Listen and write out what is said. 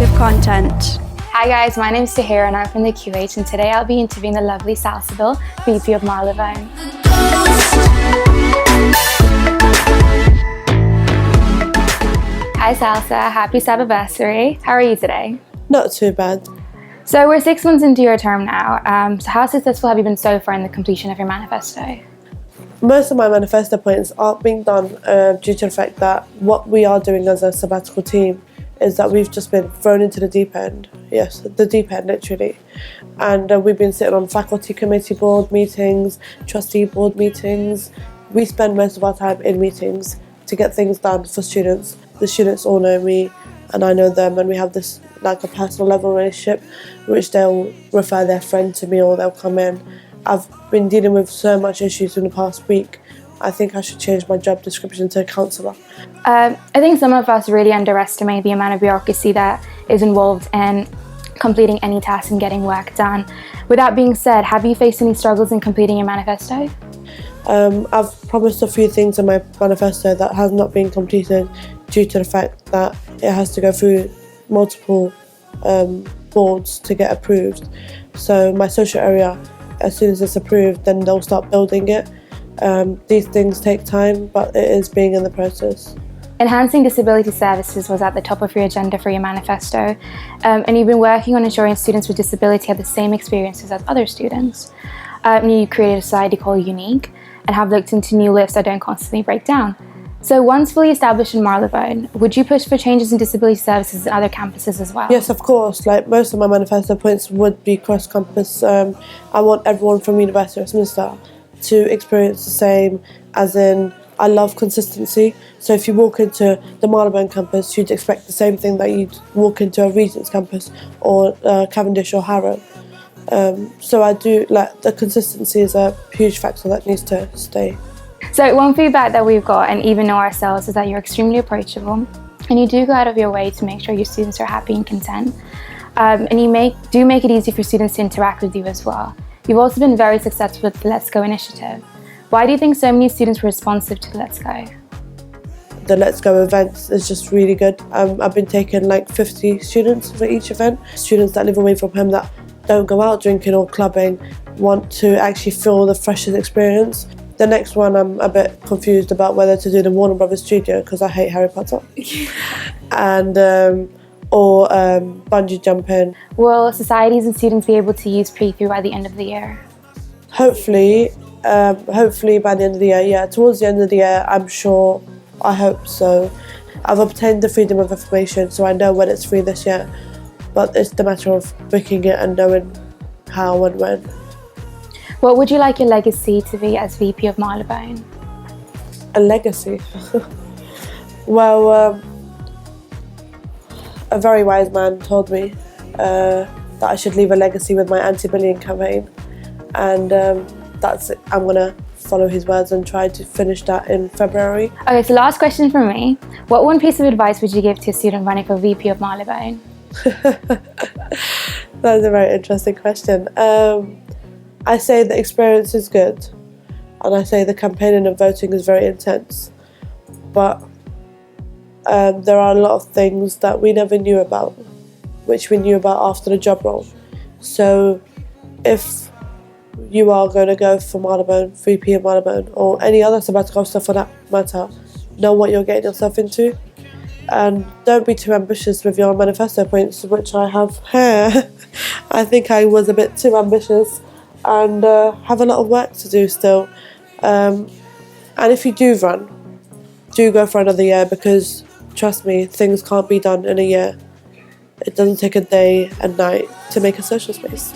exclusive content. Hi guys, my name is Tahira and I'm from the QH, and today I'll be interviewing the lovely Salsabil, VP of Marylebone. Hi Salsa, happy Sabbaversary. How are you today? Not too bad. So we're 6 months into your term now. So how successful have you been so far in the completion of your manifesto? Most of my manifesto points aren't being done due to the fact that what we are doing as a sabbatical team is that we've just been thrown into the deep end. Yes, the deep end, literally. And we've been sitting on faculty committee board meetings, trustee board meetings. We spend most of our time in meetings to get things done for students. The students all know me and I know them, and we have this like a personal level relationship, which they'll refer their friend to me or they'll come in. I've been dealing with so much issues in the past week. I think I should change my job description to a counsellor. I think some of us really underestimate the amount of bureaucracy that is involved in completing any task and getting work done. With that being said, have you faced any struggles in completing your manifesto? I've promised a few things in my manifesto that has not been completed due to the fact that it has to go through multiple boards to get approved. So my social area, as soon as it's approved, then they'll start building it. These things take time, but it is being in the process. Enhancing disability services was at the top of your agenda for your manifesto, and you've been working on ensuring students with disability have the same experiences as other students. You created a society called Unique and have looked into new lifts that don't constantly break down. So once fully established in Marylebone, would you push for changes in disability services in other campuses as well? Yes, of course. Like most of my manifesto points would be cross-campus. I want everyone from University of Westminster to experience the same, as in I love consistency. So if you walk into the Marylebone campus, you'd expect the same thing that you'd walk into a Regent's campus or Cavendish or Harrow. So I do like the consistency is a huge factor that needs to stay. So one feedback that we've got, and even know ourselves, is that you're extremely approachable and you do go out of your way to make sure your students are happy and content. And you do make it easy for students to interact with you as well. You've also been very successful with the Let's Go initiative. Why do you think so many students were responsive to the Let's Go? The Let's Go events is just really good. I've been taking like 50 students for each event. Students that live away from home that don't go out drinking or clubbing want to actually feel the freshest experience. The next one I'm a bit confused about whether to do the Warner Brothers studio because I hate Harry Potter. And or bungee jumping. Will societies and students be able to use pre-through by the end of the year? Hopefully by the end of the year, yeah. Towards the end of the year, I'm sure, I hope so. I've obtained the freedom of information, so I know when it's free this year. But it's the matter of booking it and knowing how and when. What would you like your legacy to be as VP of Marylebone? A legacy? Well, a very wise man told me that I should leave a legacy with my anti-bullying campaign, and that's it. I'm gonna follow his words and try to finish that in February. Okay, so last question from me. What one piece of advice would you give to a student running for VP of Marylebone? That's a very interesting question. I say the experience is good, and I say the campaigning and voting is very intense, but there are a lot of things that we never knew about, which we knew about after the job role. So if you are going to go for Marylebone, VP of Marylebone, or any other sabbatical stuff for that matter, know what you're getting yourself into, and don't be too ambitious with your manifesto points, which I have here. I think I was a bit too ambitious and have a lot of work to do still. And if you do run, do go for another year, because trust me, things can't be done in a year. It doesn't take a day and night to make a social space.